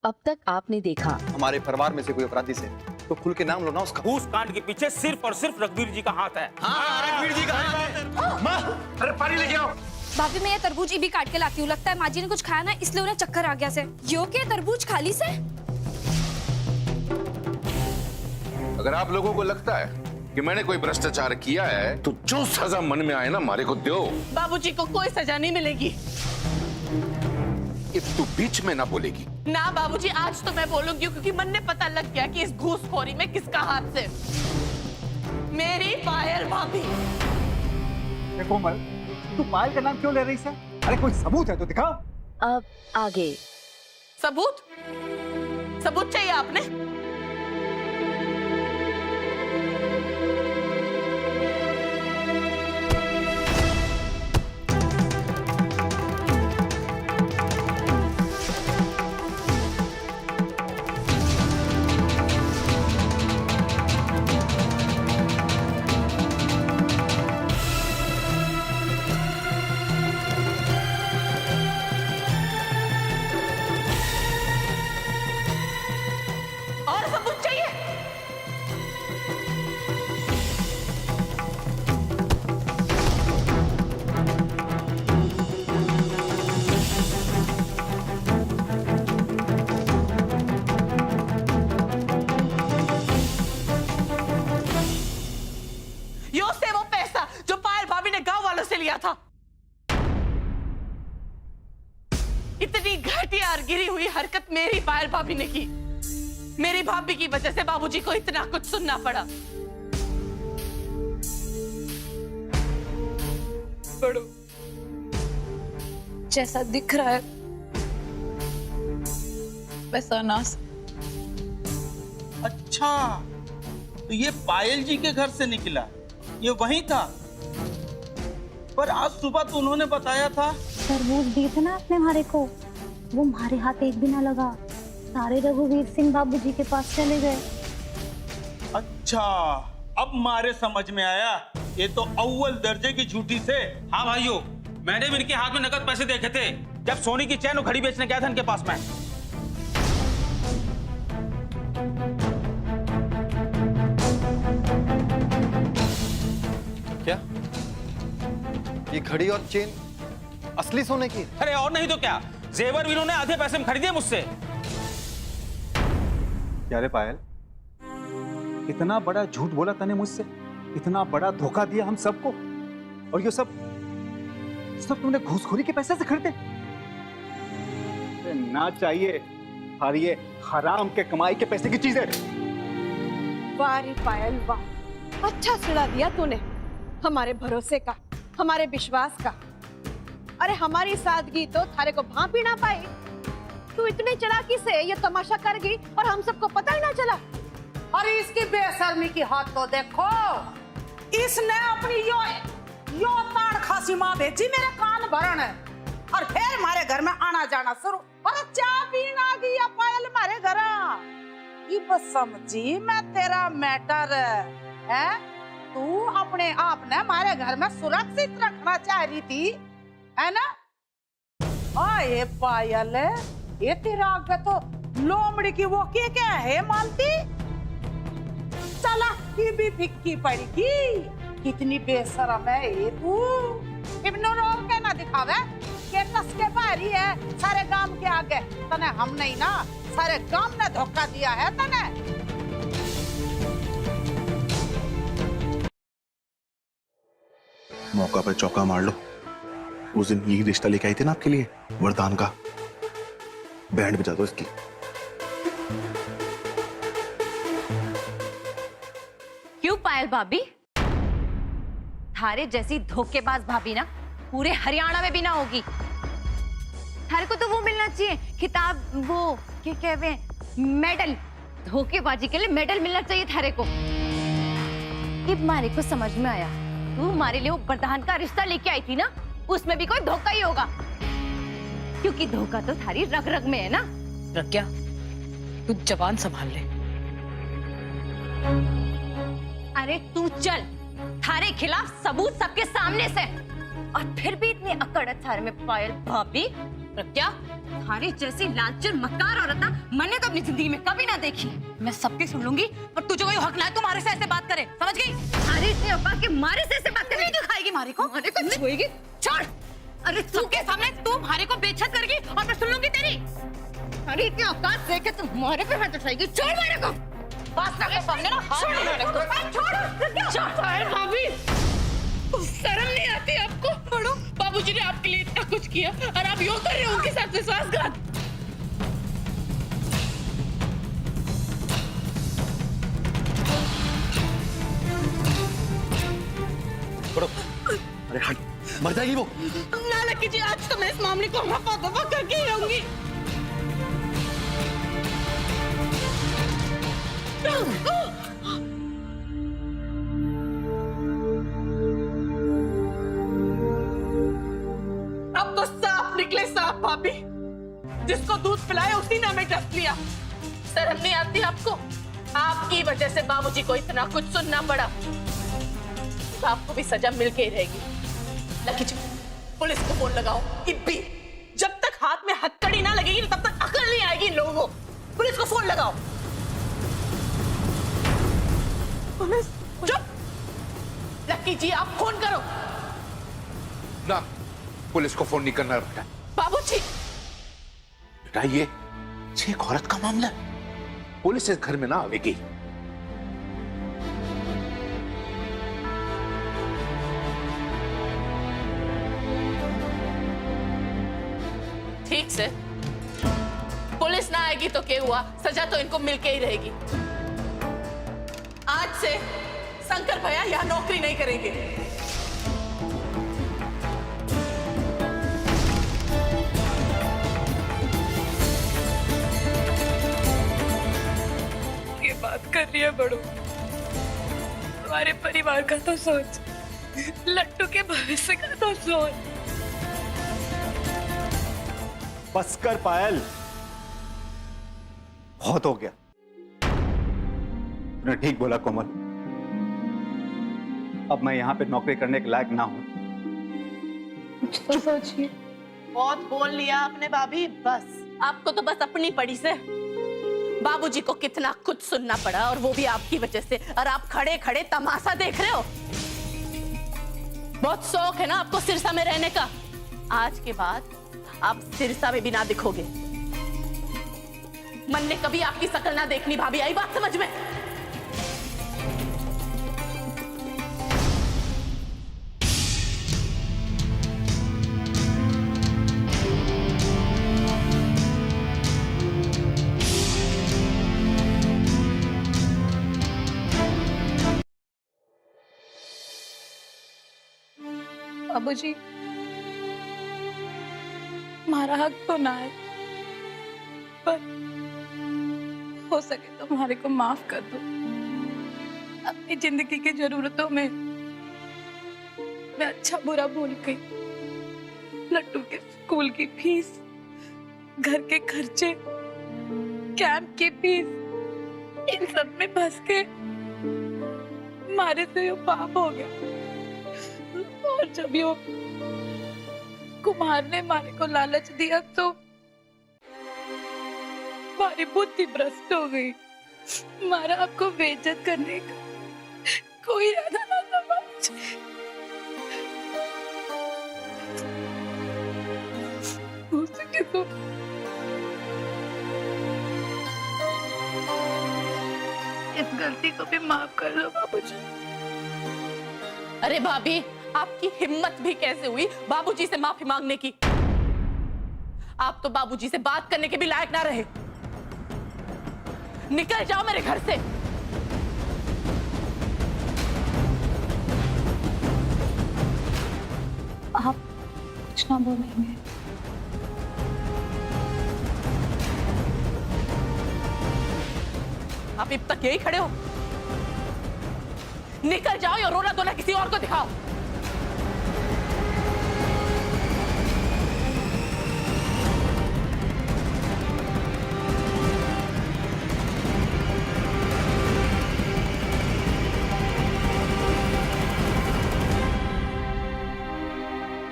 अब तक आपने देखा। हमारे परिवार में से कोई अपराधी से तो खुल के नाम लो ना उसका। उस कांड के पीछे सिर्फ और सिर्फ रघुवीर जी का हाथ है। हाँ, रघुवीर जी का हाथ है। माँ, अरे पानी लेके आओ। भाभी मैं ये तरबूज भी काट के लाती हूँ। लगता है माँ जी ने कुछ खाया ना, इसलिए उन्हें चक्कर आ गया से। यो के तरबूज खाली से? अगर आप लोगों को लगता है कि मैंने कोई भ्रष्टाचार किया है तो जो सजा मन में आए ना मारे को दो। बाबूजी को कोई सजा नहीं मिलेगी। इफ तू बीच में ना बोलेगी। ना बाबूजी, आज तो मैं बोलूंगी क्योंकि मन ने पता लग गया कि इस घूसखोरी में किसका हाथ है। मेरी पायल भाभी। कोमल, तू पायल का नाम क्यों ले रही है? अरे कोई सबूत है तो दिखाओ। अब आगे। सबूत? सबूत चाहिए आपने? और सबूत चाहिए? यो से वो पैसा जो पायल भाभी ने गांव वालों से लिया था। इतनी घटिया और गिरी हुई हरकत मेरी पायल भाभी ने की। मेरी भाभी की वजह से बाबूजी को इतना कुछ सुनना पड़ा। बड़ो, जैसा दिख रहा है वैसा ना। अच्छा, तो ये पायल जी के घर से निकला, ये वहीं था। पर आज सुबह तो उन्होंने बताया था। तरबूज दिए थे ना आपने हमारे को, वो हमारे हाथ एक भी ना लगा। सारे रघुवीर सिंह बाबूजी के पास चले गए। अच्छा, अब मारे समझ में आया। ये तो अव्वल दर्जे की झूठी से। हाँ भाइयों, मैंने भी इनके हाथ में नकद पैसे देखे थे जब सोनी की चैन और घड़ी बेचने गया था इनके पास में। क्या ये घड़ी और चेन असली सोने की? अरे और नहीं तो क्या, जेवर भी इन्होंने आधे पैसे में खरीदे मुझसे। क्या रे पायल, इतना बड़ा झूठ बोला तने मुझसे, इतना बड़ा धोखा दिया हम सबको, और ये सब तुमने घूसखोरी के पैसे से खरीदे? ना चाहिए और ये हराम के कमाई के पैसे की चीजें। वाह रे पायल वाह, अच्छा सिला दिया तूने हमारे भरोसे का, हमारे विश्वास का। अरे हमारी सादगी तो थारे को भांप ही ना पाई। तू इतनी चालाकी से ये तमाशा कर गई और हम सबको पता ही ना चला। अरे इसकी बेशर्मी की हाथ तो देखो। इसने अपनी यो ताड़ खासी माँ भेजी मेरे कान भरण है, और फिर हमारे घर में आना जाना शुरू। अरे चाय पीना आ गई पायल हमारे घर। ये बस समझी मैं तेरा मैटर है। तू अपने आप ने हमारे घर में सुरक्षित रखना चाह रही थी, है ना? ये पायल, ये तेरा आगे तो लोमड़ी की वो क्या है मानती? चला की भी फिक्की पड़ेगी। कितनी बेशरम है ये तू। इब्नो रोल के ना दिखावे के कस के बाहरी है सारे गांव के आगे। तने हम नहीं ना, सारे गांव ने धोखा दिया है तने। मौका पर चौका मार लो। उस दिन यही रिश्ता लेके आई थी ना आपके लिए, वरदान का। बैंड बजा दो इसकी। क्यों पायल भाभी? थारे जैसी धोखेबाज भाभी ना पूरे हरियाणा में भी ना होगी। थारे को तो वो मिलना चाहिए खिताब, वो क्या कहते हैं, मेडल। धोखेबाजी के लिए मेडल मिलना चाहिए थारे को। अब मारे को समझ में आया, तू हमारे लिए वो वरदान का रिश्ता लेके आई थी ना, उसमें भी कोई धोखा ही होगा, क्योंकि धोखा तो थारी रग रग में है ना। प्रज्ञा, तू जबान संभाल ले। अरे तू चल, थारे खिलाफ सबूत सबके सामने से। और फिर भी इतनी अकड़ है थारे में पायल भाभी। प्रज्ञा, थारी जैसी लालचर मक्कार औरत ना मैंने तो अपनी जिंदगी में कभी ना देखी। मैं सबकी सुन लूंगी, पर तुझे कोई हक ना है तुम्हारे से ऐसे बात करे, समझ गई? थारी से औकात के मारे से ऐसे बात करे, नहीं दिखाएगी मारे को, मारे को छुएगी, छोड़। अरे तू के सामने तू मारे को बेइज्जत करेगी और मैं सुन लूंगी तेरी। थारी की औकात देख के तुम मारे पे हाथ उठाएगी, छोड़ मारे को। बात ना के सामने ना हाथ उठाने को, छोड़, छोड़ भाभी। शर्म नहीं आती आपको? बड़ो बाबूजी ने आपके लिए इतना कुछ किया और आप यूं कर रहे हो उनके साथ विश्वासघात। बड़ो, अरे हट, मर जाएगी वो। ना लकी जी, आज तो मैं इस मामले को रफा दफा करके ही रहूंगी। अब तो साफ निकले साफ भाभी, जिसको दूध पिलाया उसी ने हमें डस लिया। शर्म नहीं आती आपको? आपकी वजह से बाबूजी को इतना कुछ सुनना पड़ा। आपको भी सजा मिल के ही रहेगी। लकी जी, पुलिस को फोन लगाओ। इब्बी, जब तक हाथ में हथकड़ी ना लगेगी तब तक अकल नहीं आएगी इन लोगों को। पुलिस को फोन लगाओ। पुलिस? चुप! लकी जी, आप फोन करो। ना, पुलिस को फोन नहीं करना बेटा। बाबूजी! बेटा ये एक औरत का मामला है, पुलिस इस घर में ना आवेगी। ठीक से पुलिस ना आएगी तो क्या हुआ, सजा तो इनको मिल के ही रहेगी। आज से शंकर भैया यहाँ नौकरी नहीं करेंगे। ये बात कर रही है बड़ो, तुम्हारे परिवार का तो सोच, लट्टू के भविष्य का तो सोच। बस कर पायल, बहुत हो गया। तूने ठीक बोला कोमल, अब मैं यहाँ पे नौकरी करने के लायक ना हूँ। कुछ तो सोचिए। बहुत बोल लिया आपने भाभी, बस आपको तो बस अपनी पड़ी से। बाबूजी को कितना कुछ सुनना पड़ा और वो भी आपकी वजह से, और आप खड़े खड़े तमाशा देख रहे हो। बहुत शौक है ना आपको सिरसा में रहने का। आज के बाद आप सिरसा में भी ना दिखोगे। मन ने कभी आपकी शकल ना देखनी भाभी, आई बात समझ में? बाबूजी, हमारा हक तो ना है, पर हो सके तो हमारे को माफ कर दो। अपनी जिंदगी की जरूरतों में मैं अच्छा बुरा भूल गई। लट्टू के स्कूल की फीस, घर के खर्चे, कैंप की फीस, इन सब में फंस के हमारे से ये पाप हो गया। और जब यो कुमार ने हमारे को लालच दिया तो हमारी बुद्धि भ्रष्ट हो गई। हमारा आपको बेइज्जत करने का कोई इरादा ना था बाबूजी। हो सके तो इस गलती को भी माफ कर दो बाबूजी। अरे भाभी, आपकी हिम्मत भी कैसे हुई बाबूजी से माफी मांगने की? आप तो बाबूजी से बात करने के भी लायक ना रहे। निकल जाओ मेरे घर से। आप कुछ ना बोलेंगे? आप अब तक यही खड़े हो? निकल जाओ या रोना धोना किसी और को दिखाओ।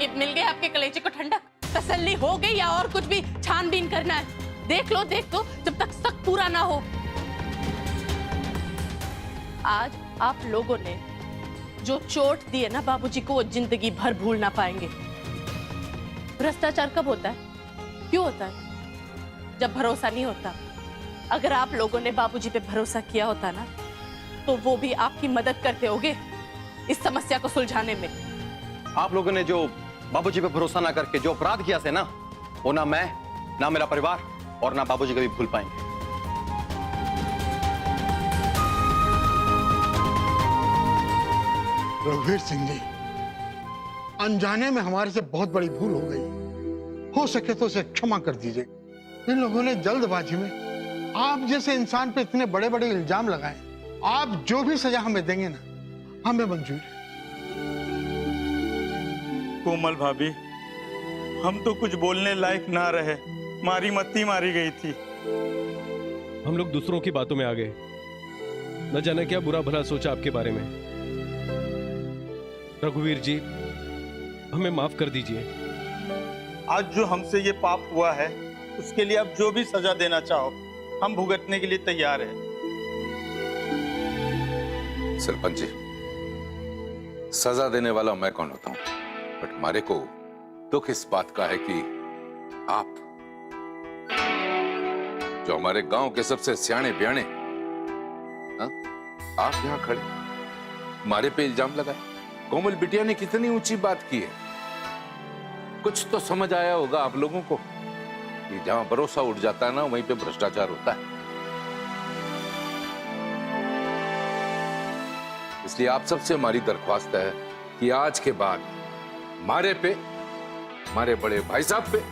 अब मिल गए आपके कलेजे को ठंडक। तसल्ली हो गई या और कुछ भी छानबीन करना है? देख लो जब तक शक पूरा ना हो। आज आप लोगों ने जो चोट दी है ना बाबूजी को, वो जिंदगी भर भूल ना पाएंगे। भ्रष्टाचार कब होता है, क्यों होता है? जब भरोसा नहीं होता। अगर आप लोगों ने बाबूजी पे भरोसा किया होता ना, तो वो भी आपकी मदद करते होगे इस समस्या को सुलझाने में। आप लोगों ने जो बाबूजी पे भरोसा ना करके जो अपराध किया से ना, वो ना मैं, ना मेरा परिवार और ना बाबूजी कभी भूल पाएंगे। रघुवीर सिंह जी, अनजाने में हमारे से बहुत बड़ी भूल हो गई। हो सके तो उसे क्षमा कर दीजिए। इन लोगों ने जल्दबाजी में आप जैसे इंसान पे इतने बड़े बड़े इल्जाम लगाए। आप जो भी सजा हमें देंगे ना, हमें मंजूर है। कोमल भाभी, हम तो कुछ बोलने लायक ना रहे, मारी मत्ती मारी गई थी। हम लोग दूसरों की बातों में आ गए, न जाने क्या बुरा भला सोचा आपके बारे में। रघुवीर जी, हमें माफ कर दीजिए। आज जो हमसे ये पाप हुआ है, उसके लिए आप जो भी सजा देना चाहो, हम भुगतने के लिए तैयार हैं। सरपंच जी, सजा देने वाला मैं कौन होता हूं, बट हमारे को दुख इस बात का है कि आप जो हमारे गांव के सबसे सियाने ब्याने, आप यहां खड़े हमारे पे इल्जाम लगाए। कोमल बिटिया ने कितनी ऊंची बात की है। कुछ तो समझ आया होगा आप लोगों को कि जहां भरोसा उठ जाता है ना, वहीं पे भ्रष्टाचार होता है। इसलिए आप सबसे हमारी दरख्वास्त है कि आज के बाद हमारे पे, हमारे बड़े भाई साहब पे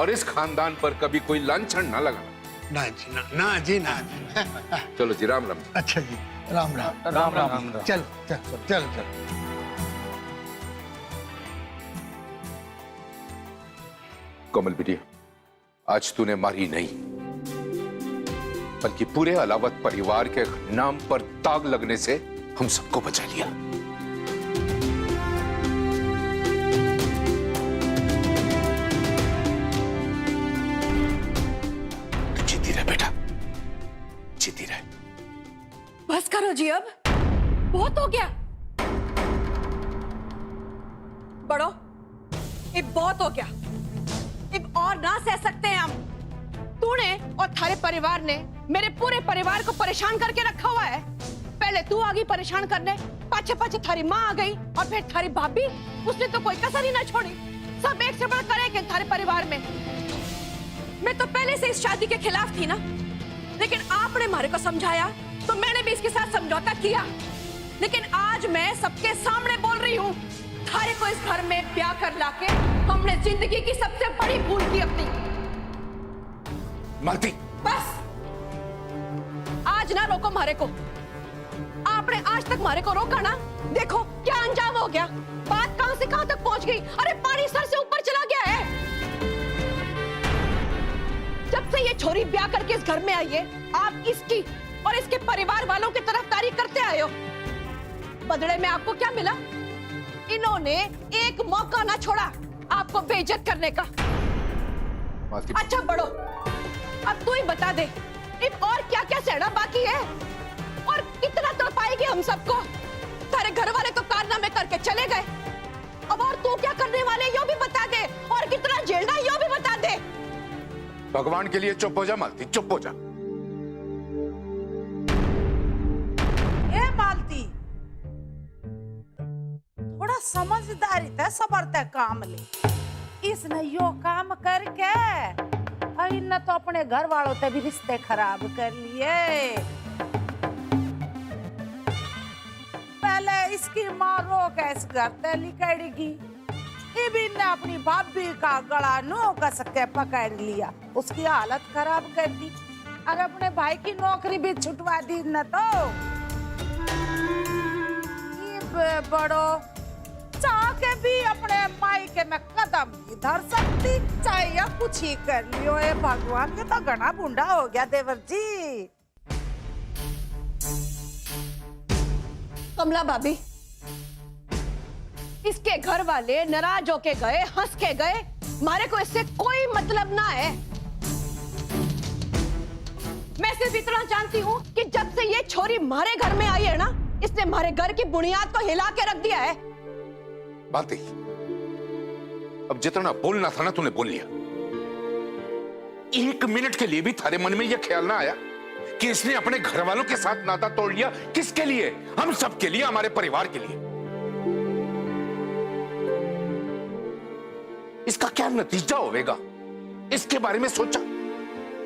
और इस खानदान पर कभी कोई लांछन ना लगाना। ना जी, ना जी, ना जी। चलो जी, राम राम। अच्छा जी, राम राम। राम राम। चल चल चल चल। कोमल बिटिया, आज तूने मारी नहीं, बल्कि पूरे अलावत परिवार के नाम पर दाग लगने से हम सबको बचा लिया। तू जीती रहे बेटा, जीती रहे। बस करो जी, अब बहुत हो गया। बड़ो, ये बहुत हो गया। अब और ना सह सकते हैं हम। तूने और थारे परिवार ने मेरे पूरे परिवार को परेशान करके रखा हुआ है। पहले तू आ गई परेशान करने, पाछे पाछे थारी माँ आ गई, और फिर थारी भाभी, उसने तो कोई कसर ही ना छोड़ी। सब एक से बढ़कर एक है थारे परिवार में। मैं तो पहले से इस शादी के खिलाफ थी ना, लेकिन आपने हमारे को समझाया तो मैंने भी इसके साथ समझौता किया। लेकिन आज मैं सबके सामने बोल रही हूँ, थारे को इस घर में ब्याह कर लाके हमने जिंदगी की सबसे बड़ी भूल की अपनी। मालती, बस आज ना रोको हमारे को। आपने आज तक हमारे को रोका ना, देखो क्या अंजाम हो गया। बात कहां से कहां तक पहुंच गई। अरे पानी सर से ऊपर चला गया है। जब से ये छोरी ब्याह करके इस घर में आई है, आप इसकी और इसके परिवार वालों की तरफदारी करते आए हो। बदले में आपको क्या मिला? इन्होंने एक मौका ना छोड़ा आपको बेइज्जत करने का। अच्छा बड़ो, अब तू ही बता दे, और क्या क्या सहना बाकी है, और कितना तड़पाएगी हम सबको। तारे घर वाले तो कारनामे करके चले गए, अब और तू क्या करने वाले यो भी बता दे, और कितना झेलना यो भी बता दे। भगवान के लिए चुप हो जा मालती, चुप हो जा। ए मालती, थोड़ा समझदारी ते सबर ते काम ले। इसने यो काम करके इन्हें तो अपने घर वालों से भी रिश्ते खराब कर लिए। पहले इसकी माँ रोक इस घर से निकलेगी, इन्हें अपनी भाभी का गला नो कस के पकड़ लिया, उसकी हालत खराब कर दी, और अपने भाई की नौकरी भी छुटवा दी न। तो ये बड़ो चाह के भी अपने मायके में कदम नहीं धर सकती, चाहे या कुछ ही कर लियो। ये भगवान के तो घना बुंडा हो गया देवर जी। कमला भाभी, इसके घर वाले नाराज होके गए, हंस के गए, मारे को इससे कोई मतलब ना है। मैं सिर्फ इतना जानती हूँ कि जब से ये छोरी मारे घर में आई है ना, इसने मारे घर की बुनियाद को हिला के रख दिया है। बाती, अब जितना बोलना था ना तूने बोल लिया। एक मिनट के लिए भी थारे मन में यह ख्याल ना आया कि इसने अपने घर वालों के साथ नाता तोड़ लिया? किसके लिए? हम सब के लिए, हमारे परिवार के लिए। इसका क्या नतीजा होगा, इसके बारे में सोचा?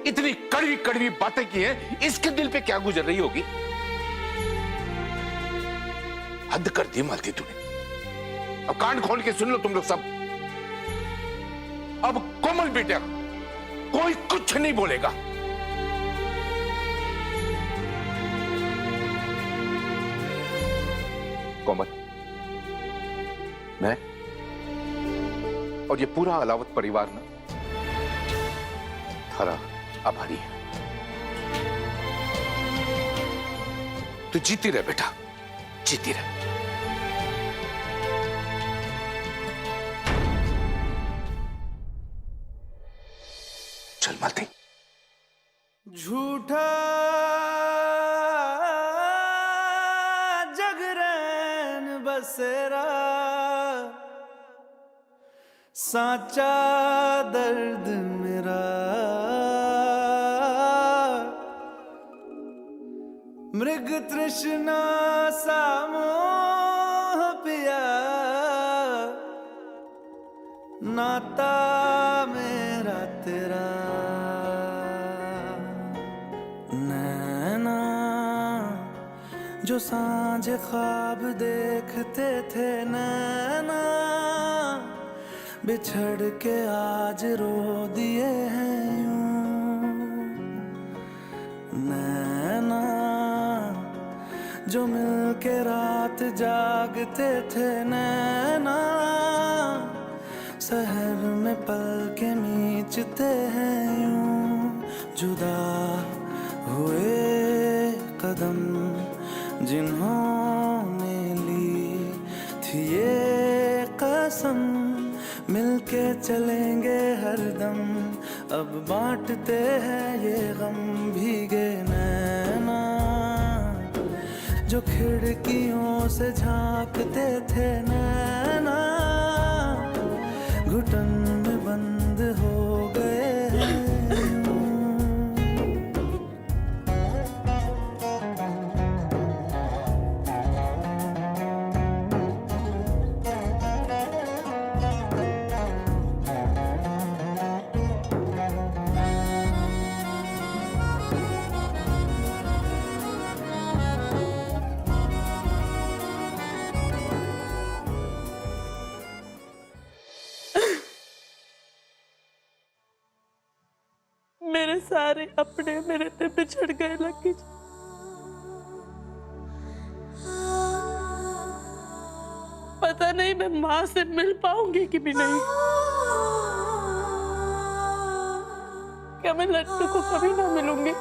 इतनी कड़वी कड़वी बातें की हैं, इसके दिल पे क्या गुजर रही होगी? हद कर दी मालती तूने। अब कान खोल के सुन लो तुम लोग सब। अब कोमल बेटा कोई कुछ नहीं बोलेगा। कोमल, मैं और ये पूरा अलावत परिवार ना थारा आभारी है। तू जीती रहे बेटा, जीती रहे। चल मालती। झूठा जगरैन बसेरा, साचा दर्द मेरा, मृग तृष्णा सा मोह पिया, नाता मेरा तेरा। नैना जो सांझ ख्वाब देखते थे, नैना बिछड़ के आज रो दिए हैं यूं। नैना जो मिल के रात जागते थे, नैना शहर में पल के मीचते हैं यूं। जुदा हुए कदम जिन्होंने ली थी ये कसम, मिलके चलेंगे हरदम, अब बांटते हैं ये गम। भीगे नैना जो खिड़कियों से झांकते थे, नैना घुटन में बंद हो गए हैं। मेरे सारे अपने मेरे से बिछड़ गए लकी जी। पता नहीं मैं माँ से मिल पाऊंगी कि भी नहीं। क्या मैं लट्टू को कभी ना मिलूंगी?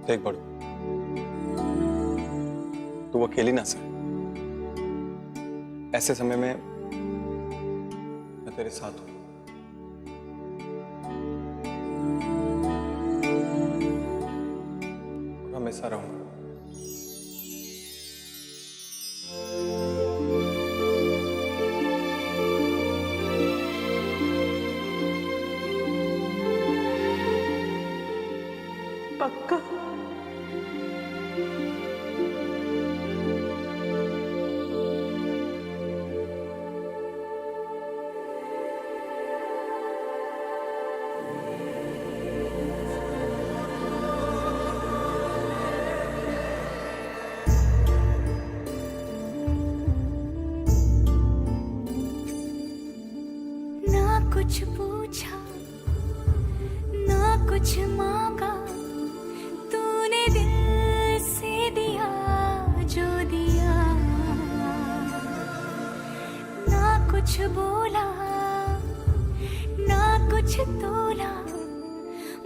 देख बड़ू, तू अकेली ना सह। ऐसे समय में मैं तेरे साथ हूं। और हमेशा रहूंगा। पक्का? कुछ पूछा ना कुछ मांगा, तूने दिल से दिया जो दिया। ना कुछ बोला ना कुछ तोला,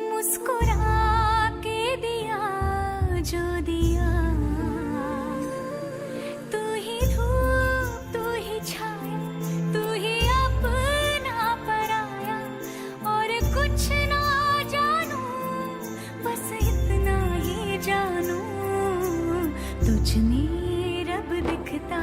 मुस्कुरा जो दिया, तू ही धूप तू ही छाया, तू ही अपना पराया, और कुछ ना जानू बस इतना ही जानू, तुझ में रब दिखता